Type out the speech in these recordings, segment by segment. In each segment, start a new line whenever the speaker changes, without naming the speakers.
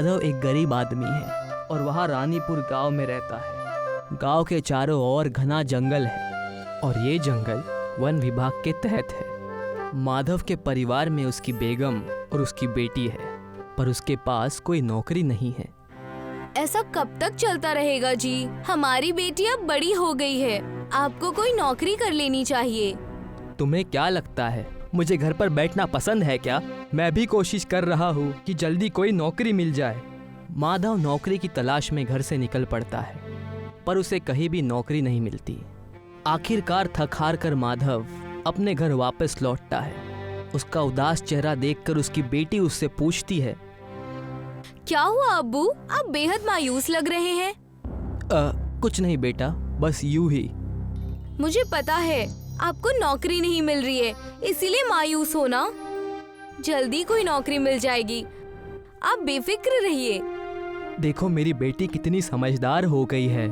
माधव एक गरीब आदमी है और वहाँ रानीपुर गांव में रहता है। गांव के चारों ओर घना जंगल है और ये जंगल वन विभाग के तहत है। माधव के परिवार में उसकी बेगम और उसकी बेटी है, पर उसके पास कोई नौकरी नहीं है।
ऐसा कब तक चलता रहेगा जी? हमारी बेटी अब बड़ी हो गई है, आपको कोई नौकरी कर लेनी चाहिए।
तुम्हें क्या लगता है मुझे घर पर बैठना पसंद है क्या? मैं भी कोशिश कर रहा हूँ कि जल्दी कोई नौकरी मिल जाए। माधव नौकरी की तलाश में घर से निकल पड़ता है, पर उसे कहीं भी नौकरी नहीं मिलती। आखिरकार थक हार कर माधव अपने घर वापस लौटता है। उसका उदास चेहरा देखकर उसकी बेटी उससे पूछती है,
क्या हुआ अब्बू, आप बेहद मायूस लग रहे हैं।
कुछ नहीं बेटा, बस यूं ही।
मुझे पता है आपको नौकरी नहीं मिल रही है, इसीलिए मायूस हो ना। जल्दी कोई नौकरी मिल जाएगी, आप बेफिक्र रहिए।
देखो मेरी बेटी कितनी समझदार हो गई है।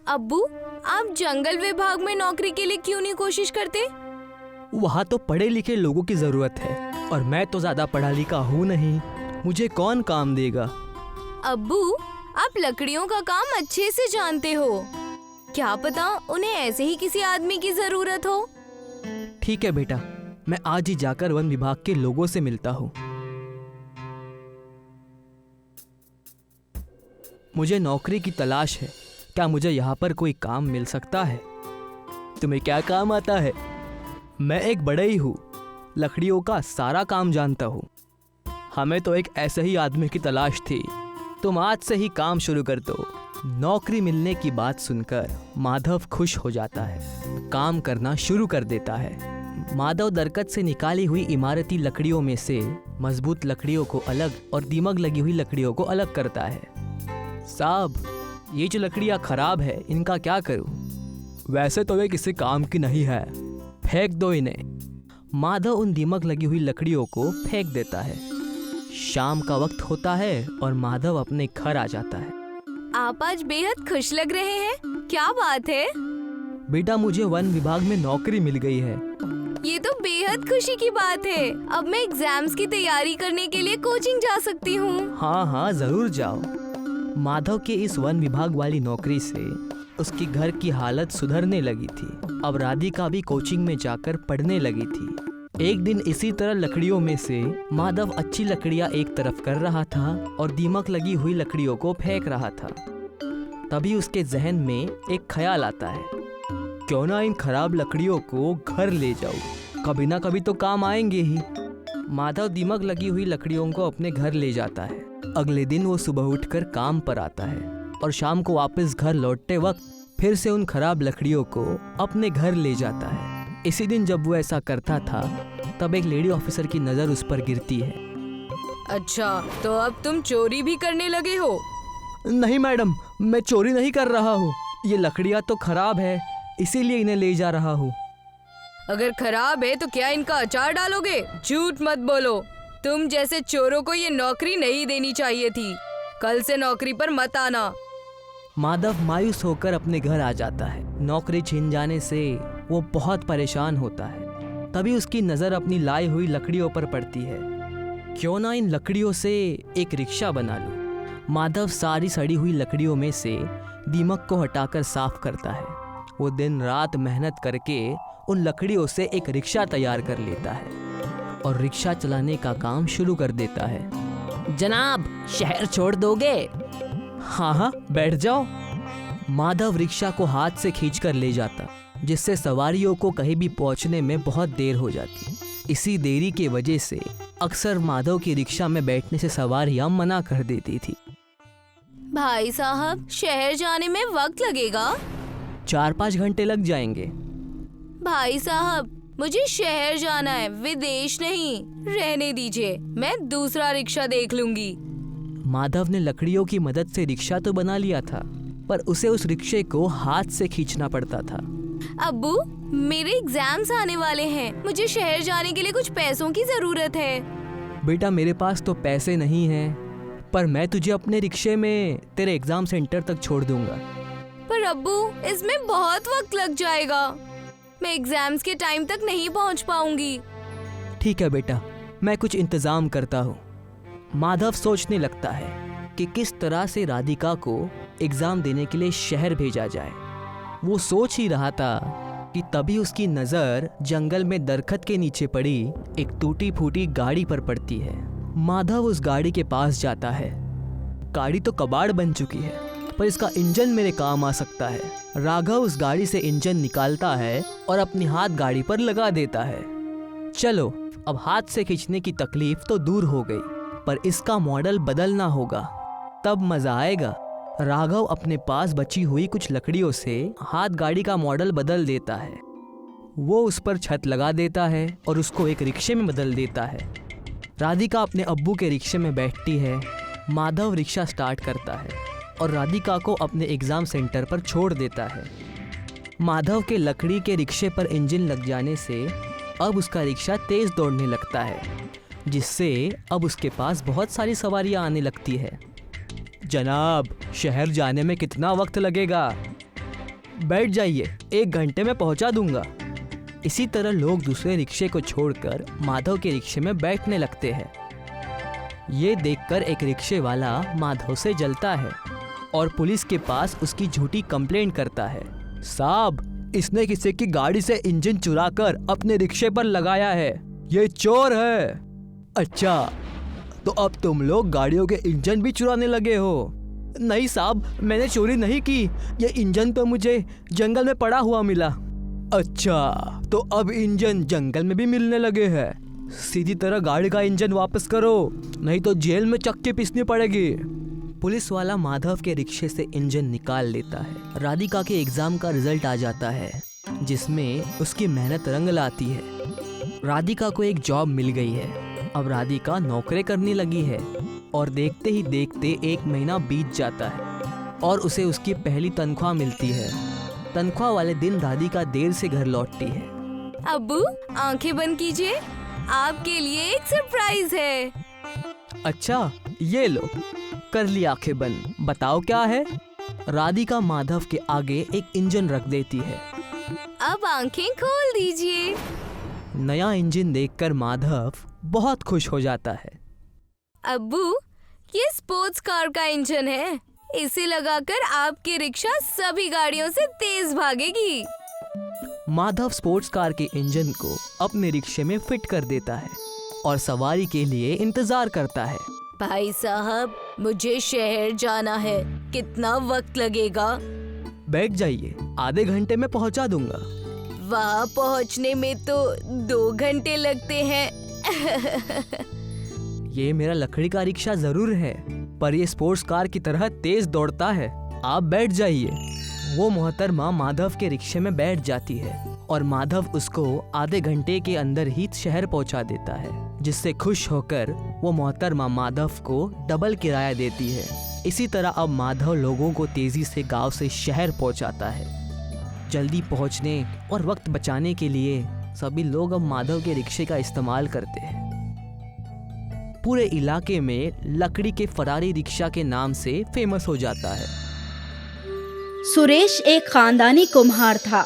अब्बू, आप जंगल विभाग में नौकरी के लिए क्यों नहीं कोशिश करते?
वहाँ तो पढ़े लिखे लोगों की जरूरत है और मैं तो ज्यादा पढ़ा लिखा हूँ नहीं, मुझे कौन काम देगा?
अब्बू, आप लकड़ियों का काम अच्छे से जानते हो, क्या पता उन्हें ऐसे ही किसी आदमी की जरूरत हो।
ठीक है बेटा, मैं आज ही जाकर वन विभाग के लोगों से मिलता हूँ। मुझे नौकरी की तलाश है, क्या मुझे यहाँ पर कोई काम मिल सकता है? तुम्हें क्या काम आता है? मैं एक बढ़ई हूँ, लकड़ियों का सारा काम जानता हूँ। हमें तो एक ऐसे ही आदमी की तलाश थी, तुम आज से ही काम शुरू कर दो। नौकरी मिलने की बात सुनकर माधव खुश हो जाता है, काम करना शुरू कर देता है। माधव दरकत से निकाली हुई इमारती लकड़ियों में से मजबूत लकड़ियों को अलग और दीमक लगी हुई लकड़ियों को अलग करता है। साहब, ये जो लकड़ियाँ खराब है, इनका क्या करूँ? वैसे तो वे किसी काम की नहीं है, फेंक दो इन्हें। माधव उन दीमक लगी हुई लकड़ियों को फेंक देता है। शाम का वक्त होता है और माधव अपने घर आ जाता है।
आप आज बेहद खुश लग रहे हैं, क्या बात है?
बेटा, मुझे वन विभाग में नौकरी मिल गई है।
ये तो बेहद खुशी की बात है। अब मैं एग्जाम्स की तैयारी करने के लिए कोचिंग जा सकती हूँ।
हाँ हाँ, जरूर जाओ। माधव के इस वन विभाग वाली नौकरी से उसकी घर की हालत सुधरने लगी थी। अब राधिका भी कोचिंग में जाकर पढ़ने लगी थी। एक दिन इसी तरह लकड़ियों में से माधव अच्छी लकड़ियां एक तरफ कर रहा था और दीमक लगी हुई लकड़ियों को फेंक रहा था। तभी उसके जहन में एक ख्याल आता है, क्यों ना इन खराब लकड़ियों को घर ले जाऊं, कभी ना कभी तो काम आएंगे ही। माधव दीमक लगी हुई लकड़ियों को अपने घर ले जाता है। अगले दिन वो सुबह उठकर काम पर आता है और शाम को वापस घर लौटते वक्त फिर से उन खराब लकड़ियों को अपने घर ले जाता है। इसी दिन जब वो ऐसा करता था, तब एक लेडी ऑफिसर की नजर उस पर गिरती है।
अच्छा, तो अब तुम चोरी भी करने लगे हो?
नहीं मैडम, मैं चोरी नहीं कर रहा हूँ। ये लकड़ियाँ तो खराब है, इसीलिए इन्हें ले जा रहा हूँ।
अगर खराब है तो क्या इनका अचार डालोगे? झूठ मत बोलो, तुम जैसे चोरों को ये नौकरी नहीं देनी चाहिए थी। कल से नौकरी पर मत आना।
माधव मायूस होकर अपने घर आ जाता है। नौकरी छीन जाने से वो बहुत परेशान होता है। तभी उसकी नज़र अपनी लाई हुई लकड़ियों पर पड़ती है। क्यों ना इन लकड़ियों से एक रिक्शा बना लूं। माधव सारी सड़ी हुई लकड़ियों में से दीमक को हटाकर साफ करता है। वो दिन रात मेहनत करके उन लकड़ियों से एक रिक्शा तैयार कर लेता है और रिक्शा चलाने का काम शुरू कर देता है। जनाब, शहर छोड़ दोगे? हाँ हाँ, बैठ जाओ। माधव रिक्शा को हाथ से खींचकर ले जाता, जिससे सवारियों को कहीं भी पहुंचने में बहुत देर हो जाती। इसी देरी की वजह से अक्सर माधव की रिक्शा में बैठने से सवारियां मना कर देती थी।
भाई साहब, शहर जाने में वक्त लगेगा?
4-5 घंटे लग जाएंगे।
भाई साहब, मुझे शहर जाना है, विदेश नहीं। रहने दीजिए, मैं दूसरा रिक्शा देख लूंगी।
माधव ने लकड़ियों की मदद से रिक्शा तो बना लिया था, पर उसे उस रिक्शे को हाथ से खींचना पड़ता था।
अब्बू, मेरे एग्जाम्स आने वाले हैं, मुझे शहर जाने के लिए कुछ पैसों की जरूरत है।
बेटा, मेरे पास तो पैसे नहीं हैं, पर मैं तुझे अपने रिक्शे में तेरे एग्जाम सेंटर तक छोड़ दूंगा।
पर अब्बू, इसमें बहुत वक्त लग जाएगा, मैं एग्जाम्स के टाइम तक नहीं पहुंच पाऊंगी।
ठीक है बेटा, मैं कुछ इंतजाम करता हूँ। माधव सोचने लगता है, कि किस तरह से राधिका को एग्ज़ाम देने के लिए शहर भेजा जाए। वो सोच ही रहा था कि तभी उसकी नज़र जंगल में दरख्त के नीचे पड़ी एक टूटी फूटी गाड़ी पर पड़ती है। माधव उस गाड़ी के पास जाता है। गाड़ी तो कबाड़ बन चुकी है, पर इसका इंजन मेरे काम आ सकता है। राघव उस गाड़ी से इंजन निकालता है और अपनी हाथ गाड़ी पर लगा देता है। चलो, अब हाथ से खींचने की तकलीफ तो दूर हो गई, पर इसका मॉडल बदलना होगा, तब मजा आएगा। राघव अपने पास बची हुई कुछ लकड़ियों से हाथ गाड़ी का मॉडल बदल देता है। वो उस पर छत लगा देता है और उसको एक रिक्शे में बदल देता है। राधिका अपने अब्बू के रिक्शे में बैठती है। माधव रिक्शा स्टार्ट करता है और राधिका को अपने एग्ज़ाम सेंटर पर छोड़ देता है। माधव के लकड़ी के रिक्शे पर इंजन लग जाने से अब उसका रिक्शा तेज़ दौड़ने लगता है, जिससे अब उसके पास बहुत सारी सवारियां आने लगती है। जनाब, शहर जाने में कितना वक्त लगेगा? बैठ जाइए, 1 घंटे में पहुंचा दूंगा। इसी तरह लोग दूसरे रिक्शे को छोड़कर माधव के रिक्शे में बैठने लगते हैं। ये देखकर एक रिक्शे वाला माधव से जलता है और पुलिस के पास उसकी झूठी कंप्लेंट करता है। साहब, इसने किसी की गाड़ी से इंजन चुराकर अपने रिक्शे पर लगाया है, ये चोर है। अच्छा, तो अब तुम लोग गाड़ियों के इंजन भी चुराने लगे हो? नहीं साहब, मैंने चोरी नहीं की, ये इंजन तो मुझे जंगल में पड़ा हुआ मिला। अच्छा, तो अब इंजन जंगल में भी मिलने लगे हैं। सीधी तरह गाड़ी का इंजन वापस करो, नहीं तो जेल में चक्के पीसनी पड़ेगी। पुलिस वाला माधव के रिक्शे से इंजन निकाल लेता है। राधिका के एग्जाम का रिजल्ट आ जाता है, जिसमें उसकी मेहनत रंग लाती है। राधिका को एक जॉब मिल गई है। अब राधिका नौकरी करने लगी है और देखते ही देखते 1 महीना बीत जाता है और उसे उसकी पहली तनख्वाह मिलती है। तनख्वाह वाले दिन राधिका देर से घर लौटती है।
अब्बू, आंखें बंद कीजिए, आपके लिए एक सरप्राइज है।
अच्छा, ये लो, कर ली आंखें बंद। बताओ क्या है? राधिका माधव के आगे एक इंजन रख देती है।
अब आंखें खोल दीजिए।
नया इंजन देखकर माधव बहुत खुश हो जाता है।
अब्बू, ये स्पोर्ट्स कार का इंजन है, इसे लगाकर आपकी रिक्शा सभी गाड़ियों से तेज भागेगी।
माधव स्पोर्ट्स कार के इंजन को अपने रिक्शे में फिट कर देता है और सवारी के लिए इंतजार करता है।
भाई साहब, मुझे शहर जाना है, कितना वक्त लगेगा?
बैठ जाइए, आधे घंटे में पहुंचा दूंगा।
वहाँ पहुँचने में तो 2 घंटे लगते हैं।
ये मेरा लकड़ी का रिक्शा जरूर है, पर ये स्पोर्ट्स कार की तरह तेज दौड़ता है। आप बैठ जाइए। वो मोहतरमा माधव के रिक्शे में बैठ जाती है और माधव उसको आधे घंटे के अंदर ही शहर पहुंचा देता है, जिससे खुश होकर वो मोहतरमा माधव को डबल किराया देती है। इसी तरह अब माधव लोगों को तेजी से गांव से शहर पहुंचाता है। जल्दी पहुंचने और वक्त बचाने के लिए सभी लोग अब माधव के रिक्शे का इस्तेमाल करते हैं। पूरे इलाके में लकड़ी के फरारी रिक्शा के नाम से फेमस हो जाता है।
सुरेश एक खानदानी कुम्हार था।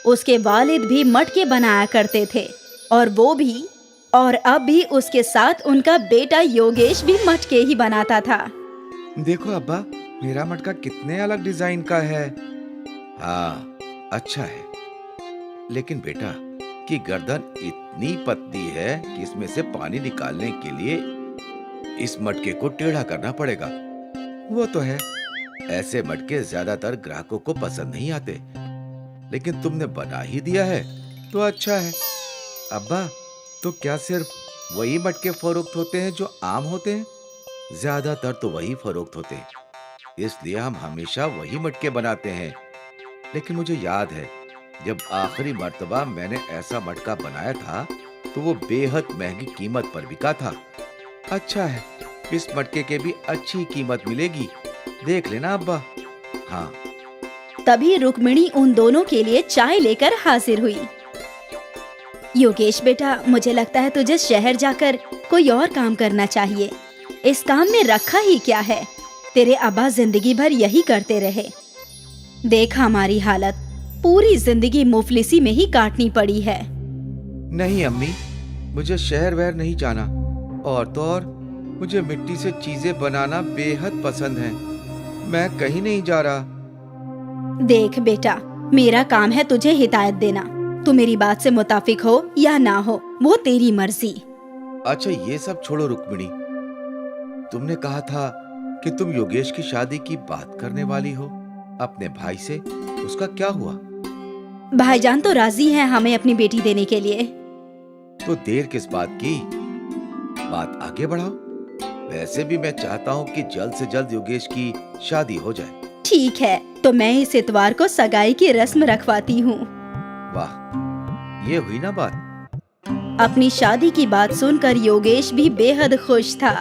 उसके वालिद भी मटके बनाया करते थे और अब भी उसके साथ उनका बेटा योगेश भी मटके ही बनाता था।
देखो अब्बा, मेरा मटका कितने अलग डिजाइन का है। हाँ, अच्छा है, लेकिन बेटा की गर्दन इतनी पतली है कि इसमें से पानी निकालने के लिए इस मटके को टेढ़ा करना पड़ेगा। वो तो है, ऐसे मटके ज्यादातर ग्राहकों को पसंद नहीं आते, लेकिन तुमने बना ही दिया है तो अच्छा है। अब्बा, तो क्या सिर्फ वही मटके फरोख्त होते हैं जो आम होते हैं? ज्यादातर तो वही फरोख्त होते हैं, इसलिए हम हमेशा वही मटके बनाते हैं। लेकिन मुझे याद है, जब आखिरी मर्तबा मैंने ऐसा मटका बनाया था तो वो बेहद महंगी कीमत पर बिका था। अच्छा है, इस मटके के भी अच्छी कीमत मिलेगी, देख लेना अब्बा। हाँ।
तभी रुक्मिणी उन दोनों के लिए चाय लेकर हाजिर हुई। योगेश बेटा, मुझे लगता है तुझे शहर जाकर कोई और काम करना चाहिए। इस काम में रखा ही क्या है, तेरे अब्बा जिंदगी भर यही करते रहे। देख हमारी हालत, पूरी जिंदगी मुफलिसी में ही काटनी पड़ी है।
नहीं अम्मी, मुझे शहर वहर नहीं जाना, और तो और मुझे मिट्टी से चीजें बनाना बेहद पसंद है। मैं कहीं नहीं जा रहा।
देख बेटा, मेरा काम है तुझे हिदायत देना। तू मेरी बात से मुताफिक हो या ना हो, वो तेरी मर्जी।
अच्छा ये सब छोड़ो रुक्मिणी, तुमने कहा था कि तुम योगेश की शादी की बात करने वाली हो अपने भाई से, उसका क्या हुआ?
भाईजान तो राजी हैं हमें अपनी बेटी देने के लिए।
तो देर किस बात की, बात आगे बढ़ाओ। वैसे भी मैं चाहता हूँ कि जल्द से जल्द योगेश की शादी हो जाए।
ठीक है, तो मैं इस इतवार को सगाई की रस्म रखवाती हूँ।
वाह, ये हुई ना बात।
अपनी शादी की बात सुनकर योगेश भी बेहद खुश था।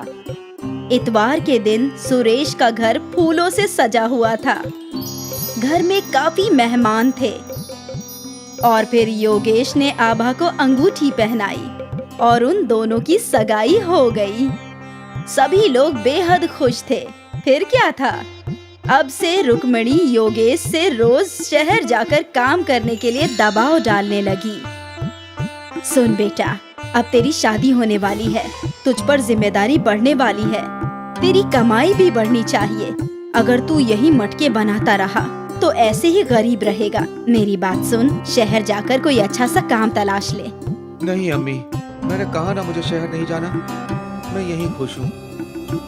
इतवार के दिन सुरेश का घर फूलों से सजा हुआ था। घर में काफी मेहमान थे और फिर योगेश ने आभा को अंगूठी पहनाई और उन दोनों की सगाई हो गई। सभी लोग बेहद खुश थे। फिर क्या था, अब से रुक्मिणी योगेश से रोज शहर जाकर काम करने के लिए दबाव डालने लगी। सुन बेटा, अब तेरी शादी होने वाली है, तुझ पर जिम्मेदारी बढ़ने वाली है, तेरी कमाई भी बढ़नी चाहिए। अगर तू यही मटके बनाता रहा तो ऐसे ही गरीब रहेगा। मेरी बात सुन, शहर जाकर कोई अच्छा सा काम तलाश ले।
नहीं अम्मी, मैंने कहा ना मुझे शहर नहीं जाना, मैं यहीं खुश हूँ।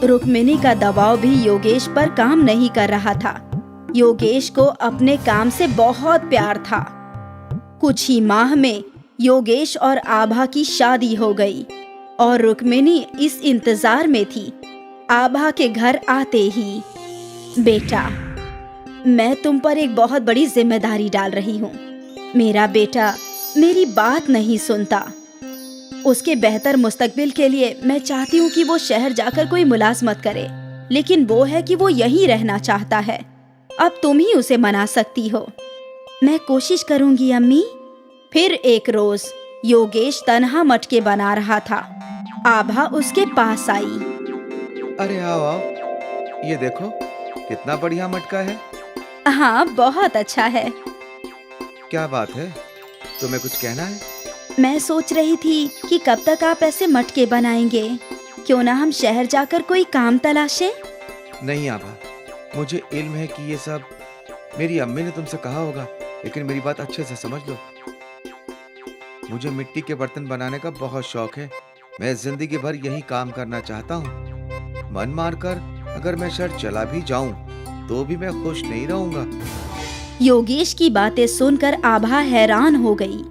रुक्मिणी का दबाव भी योगेश पर काम नहीं कर रहा था। योगेश को अपने काम से बहुत प्यार था। कुछ ही माह में योगेश और आभा की शादी हो गई और रुक्मिणी इस इंतजार में थी आभा के घर आते ही। बेटा, मैं तुम पर एक बहुत बड़ी जिम्मेदारी डाल रही हूँ। मेरा बेटा मेरी बात नहीं सुनता। उसके बेहतर मुस्तकबिल के लिए मैं चाहती हूँ कि वो शहर जाकर कोई मुलाजमत करे, लेकिन वो है कि वो यहीं रहना चाहता है। अब तुम ही उसे मना सकती हो। मैं कोशिश करूंगी अम्मी। फिर एक रोज योगेश तन्हा मटके बना रहा था। आभा उसके पास आई।
अरे आओ आओ, ये देखो कितना बढ़िया मटका है।
हाँ, बहुत अच्छा है।
क्या बात है, तुम्हें कुछ कहना है?
मैं सोच रही थी कि कब तक आप ऐसे मटके बनाएंगे। क्यों ना हम शहर जाकर कोई काम तलाशें?
नहीं आभा, मुझे इल्म है कि ये सब मेरी अम्मी ने तुमसे कहा होगा, लेकिन मेरी बात अच्छे से समझ लो। मुझे मिट्टी के बर्तन बनाने का बहुत शौक है। मैं जिंदगी भर यही काम करना चाहता हूँ। मन मारकर अगर मैं शहर चला भी जाऊं तो भी मैं खुश नहीं रहूंगा।
योगेश की बातें सुनकर आभा हैरान हो गई।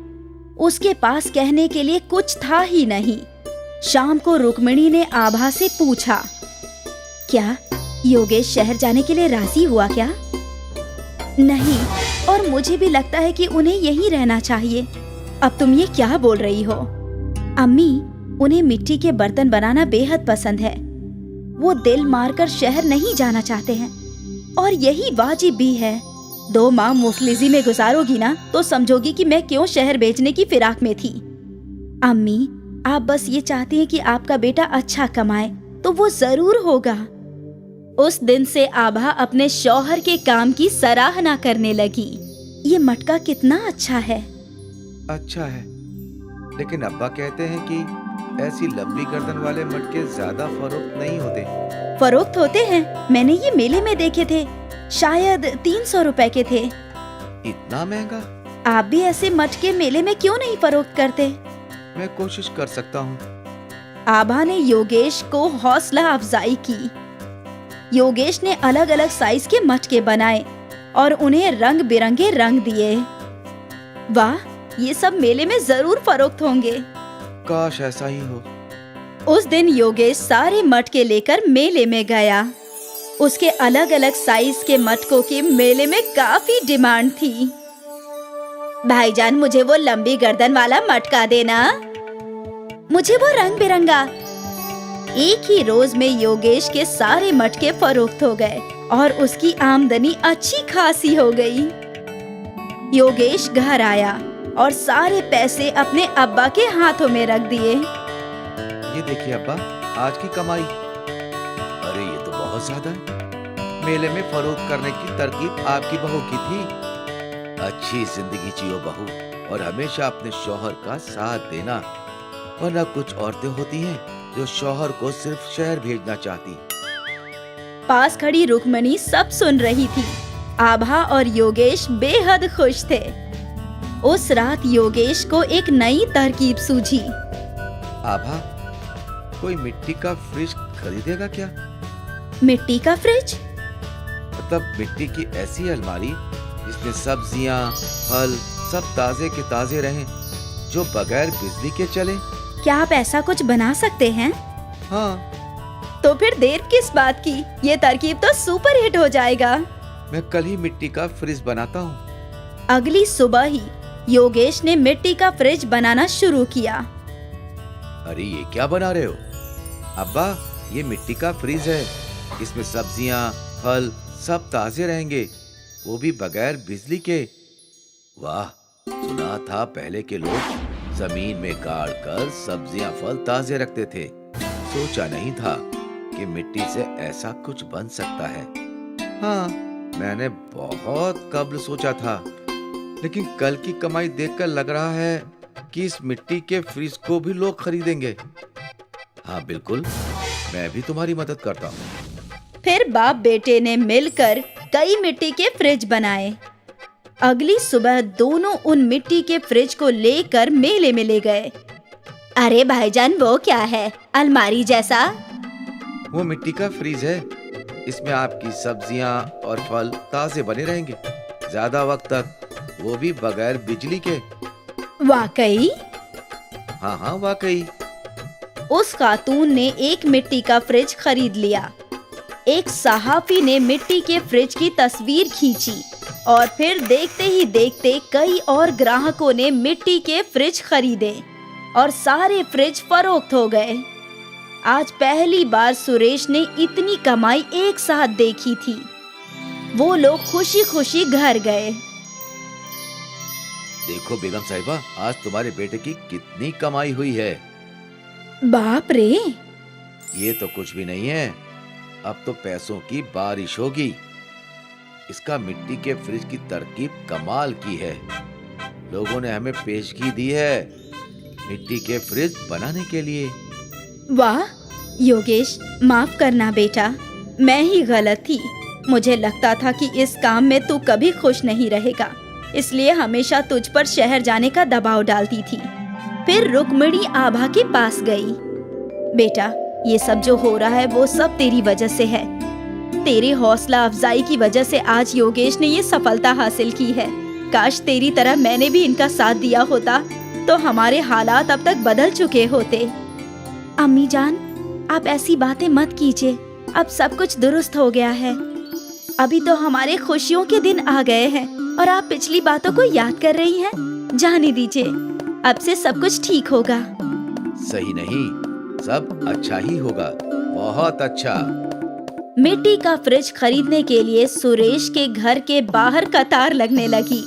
उसके पास कहने के लिए कुछ था ही नहीं। शाम को रुक्मिणी ने आभा से पूछा, क्या योगेश शहर जाने के लिए राजी हुआ क्या? नहीं, और मुझे भी लगता है कि उन्हें यहीं रहना चाहिए। अब तुम ये क्या बोल रही हो? अम्मी, उन्हें मिट्टी के बर्तन बनाना बेहद पसंद है। वो दिल मारकर शहर नहीं जाना चाहते हैं और यही वाजिब भी है। 2 माह मुफलिजी में गुजारोगी ना तो समझोगी कि मैं क्यों शहर बेचने की फिराक में थी। अम्मी, आप बस ये चाहती हैं कि आपका बेटा अच्छा कमाए, तो वो जरूर होगा। उस दिन से आभा अपने शौहर के काम की सराहना करने लगी। ये मटका कितना अच्छा है।
अच्छा है, लेकिन अब्बा कहते हैं कि ऐसी लंबी गर्दन वाले मटके ज्यादा फरोख्त नहीं होते।
फरोख्त होते हैं, मैंने ये मेले में देखे थे। शायद 300 रुपए के थे।
इतना महंगा?
आप भी ऐसे मटके मेले में क्यों नहीं फरोख्त करते?
मैं कोशिश कर सकता हूँ।
आभा ने योगेश को हौसला अफजाई की। योगेश ने अलग अलग साइज के मटके बनाए और उन्हें रंग बिरंगे रंग दिए। वाह, ये सब मेले में जरूर फरोख्त होंगे।
काश ऐसा ही हो।
उस दिन योगेश सारे मटके लेकर मेले में गया। उसके अलग अलग साइज के मटकों की मेले में काफी डिमांड थी। भाईजान, मुझे वो लंबी गर्दन वाला मटका देना। मुझे वो रंग बिरंगा। एक ही रोज में योगेश के सारे मटके फरोख्त हो गए और उसकी आमदनी अच्छी खासी हो गई। योगेश घर आया और सारे पैसे अपने अब्बा के हाथों में रख दिए।
ये देखिए अब्बा, आज की कमाई। अरे ये तो बहुत ज्यादा है। मेले में फरोख्त करने की तरकीब आपकी बहू की थी। अच्छी जिंदगी जियो बहू, और हमेशा अपने शौहर का साथ देना, वरना कुछ औरतें होती हैं जो शौहर को सिर्फ शहर भेजना चाहती।
पास खड़ी रुक्मणी सब सुन रही थी। आभा और योगेश बेहद खुश थे। उस रात योगेश को एक नई तरकीब सूझी।
आभा, कोई मिट्टी का फ्रिज खरीदेगा क्या?
मिट्टी का फ्रिज?
मतलब मिट्टी की ऐसी अलमारी जिसमें सब्जियां, फल सब ताजे के ताजे रहें, जो बगैर बिजली के चले।
क्या आप ऐसा कुछ बना सकते हैं?
हाँ।
तो फिर देर किस बात की? ये तरकीब तो सुपर हिट हो जाएगा।
मैं कल ही मिट्टी का फ्रिज बनाता हूँ।
अगली सुबह ही योगेश ने मिट्टी का फ्रिज बनाना शुरू किया।
अरे ये क्या बना रहे हो? अब्बा, ये मिट्टी का फ्रिज है। इसमें सब्जियां, फल सब ताजे रहेंगे, वो भी बगैर बिजली के। वाह, सुना था पहले के लोग जमीन में गाड़ कर सब्जियां, फल ताजे रखते थे। सोचा नहीं था कि मिट्टी से ऐसा कुछ बन सकता है। हाँ, मैंने बहुत कब्ल सोचा था, लेकिन कल की कमाई देखकर लग रहा है कि इस मिट्टी के फ्रिज को भी लोग खरीदेंगे। हाँ बिल्कुल, मैं भी तुम्हारी मदद करता हूँ।
फिर बाप बेटे ने मिलकर कई मिट्टी के फ्रिज बनाए। अगली सुबह दोनों उन मिट्टी के फ्रिज को लेकर मेले में ले गए। अरे भाईजान, वो क्या है? अलमारी जैसा?
वो मिट्टी का फ्रिज है। इसमें आपकी सब्जियां और फल ताजे बने रहेंगे, ज्यादा वक्त तक, वो भी बगैर बिजली के।
वाकई?
हाँ हाँ वाकई।
उस खातून ने एक मिट्टी का फ्रिज खरीद लिया। एक सहाफी ने मिट्टी के फ्रिज की तस्वीर खींची और फिर देखते ही देखते कई और ग्राहकों ने मिट्टी के फ्रिज खरीदे और सारे फ्रिज फरोख्त हो गए। आज पहली बार सुरेश ने इतनी कमाई एक साथ देखी थी। वो लोग खुशी खुशी घर गए।
देखो बेगम साहिबा, आज तुम्हारे बेटे की कितनी कमाई हुई है।
बाप रे!
ये तो कुछ भी नहीं है, अब तो पैसों की बारिश होगी। इसका मिट्टी के फ्रिज की तरकीब कमाल की है। लोगों ने हमें पेशगी दी है मिट्टी के फ्रिज बनाने के लिए।
वाह योगेश, माफ करना बेटा, मैं ही गलत थी। मुझे लगता था कि इस काम में तू कभी खुश नहीं रहेगा, इसलिए हमेशा तुझ पर शहर जाने का दबाव डालती थी। फिर रुक्मिणी आभा के पास गई। बेटा, ये सब जो हो रहा है वो सब तेरी वजह से है। तेरे हौसला अफजाई की वजह से आज योगेश ने ये सफलता हासिल की है। काश तेरी तरह मैंने भी इनका साथ दिया होता तो हमारे हालात अब तक बदल चुके होते। अम्मी जान, आप ऐसी बातें मत कीजिए। अब सब कुछ दुरुस्त हो गया है। अभी तो हमारे खुशियों के दिन आ गए हैं और आप पिछली बातों को याद कर रही हैं। जाने दीजिए, अब से सब कुछ ठीक होगा।
सही नहीं, सब अच्छा ही होगा, बहुत अच्छा।
मिट्टी का फ्रिज खरीदने के लिए सुरेश के घर के बाहर कतार लगने लगी।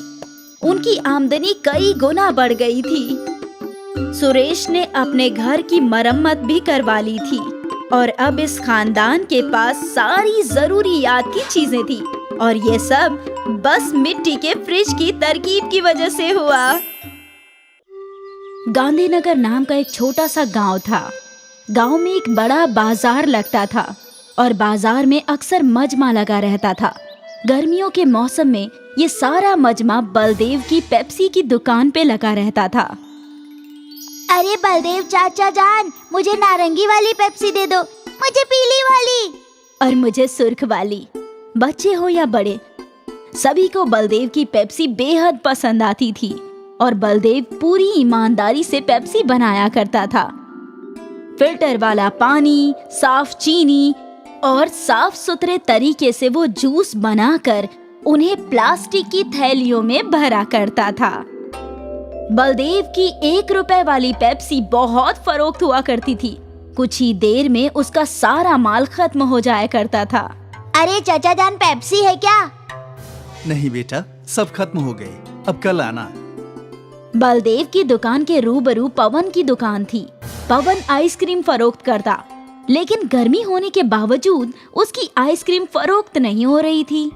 उनकी आमदनी कई गुना बढ़ गई थी। सुरेश ने अपने घर की मरम्मत भी करवा ली थी और अब इस खानदान के पास सारी जरूरी याद की चीजें थी और ये सब बस मिट्टी के फ्रिज की तरकीब की वजह से हुआ। गांधीनगर नाम का एक छोटा सा गांव था। गांव में एक बड़ा बाजार लगता था और बाजार में अक्सर मजमा लगा रहता था। गर्मियों के मौसम में ये सारा मजमा बलदेव की पेप्सी की दुकान पे लगा रहता था।
अरे बलदेव चाचा जान, मुझे नारंगी वाली पेप्सी दे दो, मुझे पीली वाली
और मुझे सुर्ख वाली। बच्चे हो या बड़े, सभी को बलदेव की पेप्सी बेहद पसंद आती थी और बलदेव पूरी ईमानदारी से पेप्सी बनाया करता था। फिल्टर वाला पानी, साफ चीनी और साफ सुथरे तरीके से वो जूस बनाकर उन्हें प्लास्टिक की थैलियों में भरा करता था। बलदेव की 1 रुपए वाली पेप्सी बहुत फरोख्त हुआ करती थी। कुछ ही देर में उसका सारा माल खत्म हो जाया करता था।
अरे चाचा जान, पेप्सी है क्या?
नहीं बेटा, सब खत्म हो गए, अब कल आना।
बलदेव की दुकान के रूबरू पवन की दुकान थी। पवन आइसक्रीम फरोख्त करता, लेकिन गर्मी होने के बावजूद उसकी आइसक्रीम फरोख्त नहीं हो रही थी।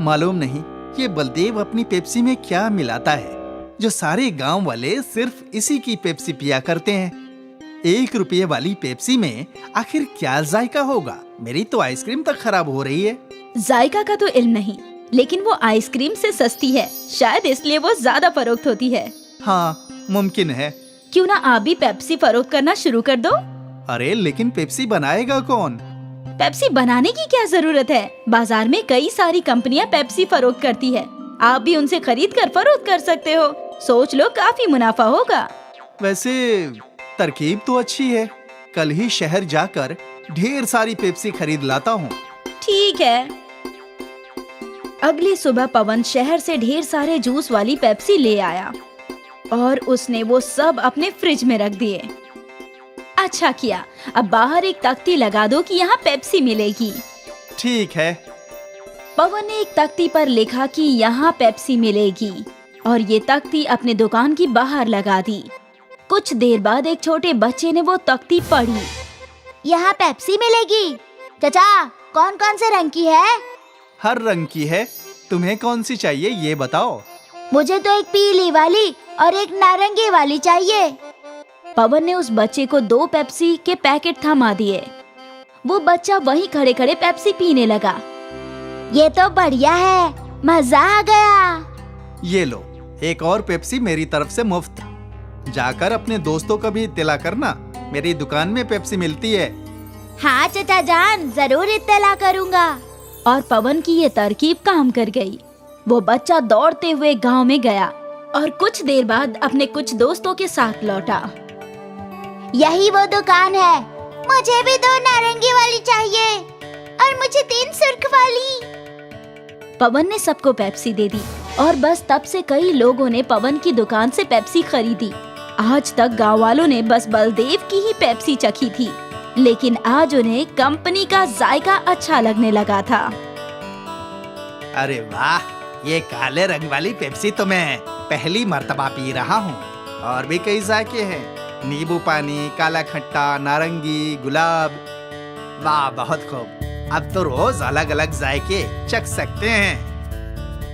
मालूम नहीं ये बलदेव अपनी पेप्सी में क्या मिलाता है, जो सारे गांव वाले सिर्फ इसी की पेप्सी पिया करते हैं। ₹1 वाली पेप्सी में आखिर क्या जायका होगा? मेरी तो आइसक्रीम तक खराब हो रही है।
जायका का तो इल्म नहीं, लेकिन वो आइसक्रीम से सस्ती है, शायद इसलिए वो ज्यादा फरोख्त होती है।
हाँ, मुमकिन है।
क्यों ना आप भी पेप्सी फरोख्त करना शुरू कर दो?
अरे लेकिन पेप्सी बनाएगा कौन?
पेप्सी बनाने की क्या जरूरत है? बाजार में कई सारी कंपनियां पेप्सी फरोख्त करती है, आप भी उनसे खरीद कर फरोख्त कर सकते हो। सोच लो, काफी मुनाफा होगा।
वैसे तरकीब तो अच्छी है। कल ही शहर जाकर ढेर सारी पेप्सी खरीद लाता हूँ।
ठीक है। अगली सुबह पवन शहर से ढेर सारे जूस वाली पेप्सी ले आया और उसने वो सब अपने फ्रिज में रख दिए। अच्छा किया, अब बाहर एक तख्ती लगा दो कि यहाँ पेप्सी मिलेगी।
ठीक है।
पवन ने एक तख्ती पर लिखा कि यहाँ पेप्सी मिलेगी और ये तख्ती अपने दुकान की बाहर लगा दी। कुछ देर बाद एक छोटे बच्चे ने वो तख्ती पढ़ी।
यहाँ पेप्सी मिलेगी। चाचा, कौन कौन से रंग की है?
हर रंग की है। तुम्हें कौन सी चाहिए ये बताओ।
मुझे तो एक पीली वाली और एक नारंगी वाली चाहिए।
पवन ने उस बच्चे को 2 पेप्सी के पैकेट थमा दिए। वो बच्चा वहीं खड़े खड़े पेप्सी पीने लगा।
ये तो बढ़िया है, मजा आ गया।
ये लो, एक और पेप्सी मेरी तरफ से मुफ्त। जाकर अपने दोस्तों का भी इत्तला करना, मेरी दुकान में पेप्सी मिलती है।
हाँ चाचा जान, जरूर इत्तला करूँगा।
और पवन की ये तरकीब काम कर गई। वो बच्चा दौड़ते हुए गांव में गया और कुछ देर बाद अपने कुछ दोस्तों के साथ लौटा।
यही वो दुकान है। मुझे भी 2 नारंगी वाली चाहिए और मुझे 3 सुर्ख वाली।
पवन ने सबको पेप्सी दे दी और बस तब से कई लोगों ने पवन की दुकान से पेप्सी खरीदी। आज तक गांव वालों ने बस बलदेव की ही पेप्सी चखी थी, लेकिन आज उन्हें कंपनी का जायका अच्छा लगने लगा था।
अरे वाह, ये काले रंग वाली पेप्सी तो मैं पहली मर्तबा पी रहा हूँ। और भी कई जायके हैं, नींबू पानी, काला खट्टा, नारंगी, गुलाब। वाह, बहुत खूब। अब तो रोज अलग अलग जायके चख सकते हैं।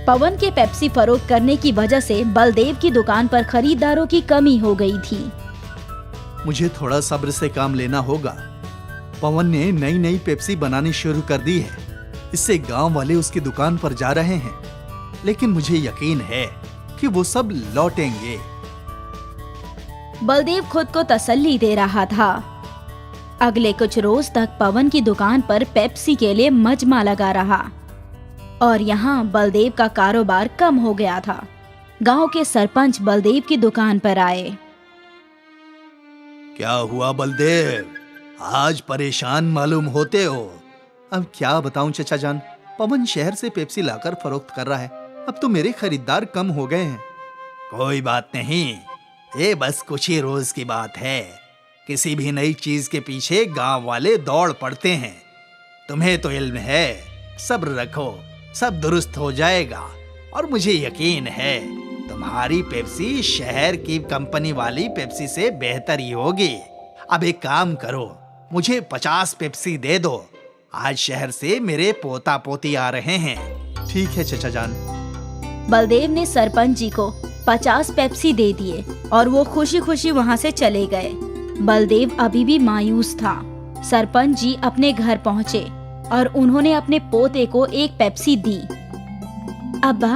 पवन के पेप्सी फरोख्त करने की वजह से बलदेव की दुकान पर खरीदारों की कमी हो गई थी।
मुझे थोड़ा सब्र से काम लेना होगा। पवन ने नई नई पेप्सी बनानी शुरू कर दी है। इससे गांव वाले उसकी दुकान पर जा रहे हैं, लेकिन मुझे यकीन है कि वो सब लौटेंगे।
बलदेव खुद को तसल्ली दे रहा था। अगले कुछ रोज तक पवन की दुकान पर पेप्सी के लिए मजमा लगा रहा और यहाँ बलदेव का कारोबार कम हो गया था। गांव के सरपंच बलदेव की दुकान पर आए।
क्या हुआ बलदेव, आज परेशान मालूम होते हो? अब क्या बताऊं चचा जान, पवन शहर से पेप्सी लाकर फरोख्त कर रहा है। अब तो मेरे खरीदार कम हो गए हैं। कोई बात नहीं, ये बस कुछ ही रोज की बात है। किसी भी नई चीज के पीछे गांव वाले दौड़ पड़ते हैं। तुम्हें तो इल्म है, सब्र रखो, सब दुरुस्त हो जाएगा। और मुझे यकीन है तुम्हारी पेप्सी शहर की कंपनी वाली पेप्सी से बेहतर ही होगी। अब एक काम करो, मुझे 50 पेप्सी दे दो। आज शहर से मेरे पोता पोती आ रहे हैं। ठीक है चचा जान।
बलदेव ने सरपंच जी को 50 पेप्सी दे दिए और वो खुशी खुशी वहाँ से चले गए। बलदेव अभी भी मायूस था। सरपंच जी अपने घर पहुँचे और उन्होंने अपने पोते को एक पेप्सी दी। अब्बा,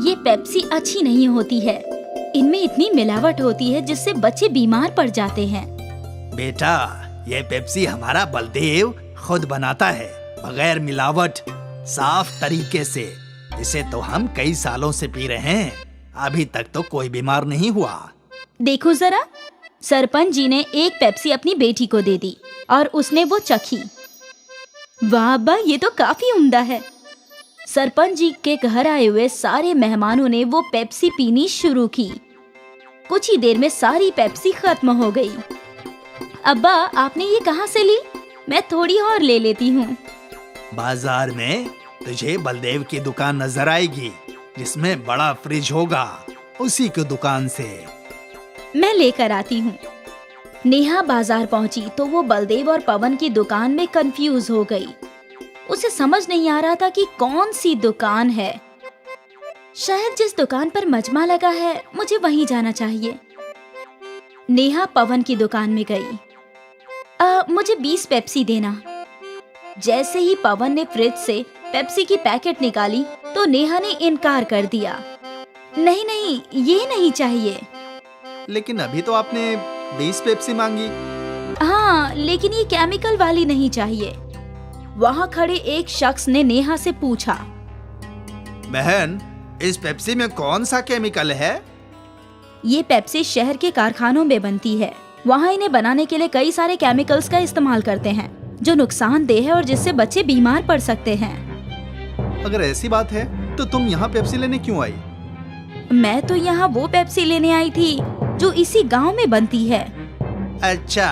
ये पेप्सी अच्छी नहीं होती है। इनमें इतनी मिलावट होती है जिससे बच्चे बीमार पड़ जाते हैं।
बेटा, ये पेप्सी हमारा बलदेव खुद बनाता है, बगैर मिलावट, साफ तरीके से। इसे तो हम कई सालों से पी रहे हैं, अभी तक तो कोई बीमार नहीं हुआ।
देखो जरा, सरपंच जी ने एक पेप्सी अपनी बेटी को दे दी और उसने वो चखी। वाह अब्बा, ये तो काफी उम्दा है। सरपंच जी के घर आए हुए सारे मेहमानों ने वो पेप्सी पीनी शुरू की। कुछ ही देर में सारी पेप्सी खत्म हो गई। अब्बा, आपने ये कहाँ से ली? मैं थोड़ी और ले लेती हूँ।
बाजार में तुझे बलदेव की दुकान नजर आएगी, जिसमें बड़ा फ्रिज होगा, उसी की दुकान से।
मैं लेकर आती हूँ। नेहा बाजार पहुँची तो वो बलदेव और पवन की दुकान में कंफ्यूज हो गई। उसे समझ नहीं आ रहा था कि कौन सी दुकान है। शायद जिस दुकान पर मजमा लगा है मुझे वहीं जाना चाहिए। नेहा पवन की दुकान में गई। मुझे 20 पेप्सी देना। जैसे ही पवन ने फ्रिज से पेप्सी की पैकेट निकाली तो नेहा ने इनकार कर दिया। नहीं नहीं, ये नहीं चाहिए।
लेकिन अभी तो आपने 20 पेप्सी मांगी।
हाँ, लेकिन ये केमिकल वाली नहीं चाहिए। वहाँ खड़े एक शख्स ने नेहा से पूछा,
बहन, इस पेप्सी में कौन सा केमिकल है?
ये पेप्सी शहर के कारखानों में बनती है। वहाँ इन्हें बनाने के लिए कई सारे केमिकल्स का इस्तेमाल करते हैं जो नुकसानदेह है और जिससे बच्चे बीमार पड़ सकते हैं।
अगर ऐसी बात है तो तुम यहाँ पेप्सी लेने क्यों आई?
मैं तो यहाँ वो पेप्सी लेने आई थी जो इसी गांव में बनती है।
अच्छा,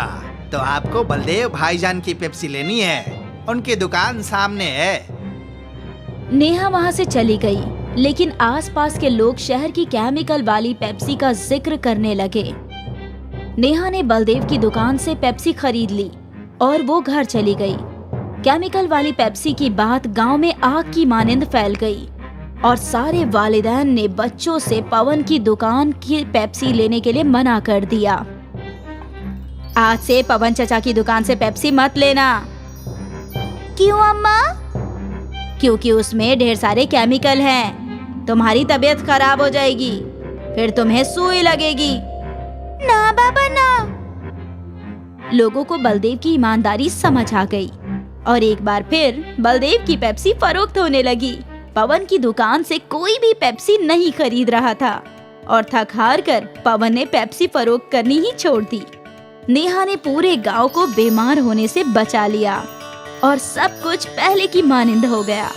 तो आपको बलदेव भाईजान की पेप्सी लेनी है? उनकी दुकान सामने है।
नेहा वहाँ से चली गई, लेकिन आसपास के लोग शहर की केमिकल वाली पेप्सी का जिक्र करने लगे। नेहा ने बलदेव की दुकान से पेप्सी खरीद ली और वो घर चली गई। केमिकल वाली पेप्सी की बात गांव में आग की मानिंद फैल गई और सारे वालिदैन ने बच्चों से पवन की दुकान की पेप्सी लेने के लिए मना कर दिया। आज से पवन चचा की दुकान से पेप्सी मत लेना।
क्यों अम्मा?
क्योंकि उसमें ढेर सारे केमिकल हैं। तुम्हारी तबीयत खराब हो जाएगी, फिर तुम्हें सुई लगेगी।
ना बाबा ना।
लोगों को बलदेव की ईमानदारी समझ आ गई और एक बार फिर बलदेव की पेप्सी फरोख्त होने लगी। पवन की दुकान से कोई भी पेप्सी नहीं खरीद रहा था और थक हार कर पवन ने पेप्सी फरोख्त करनी ही छोड़ दी। नेहा ने पूरे गांव को बीमार होने से बचा लिया और सब कुछ पहले की मानिंद हो गया।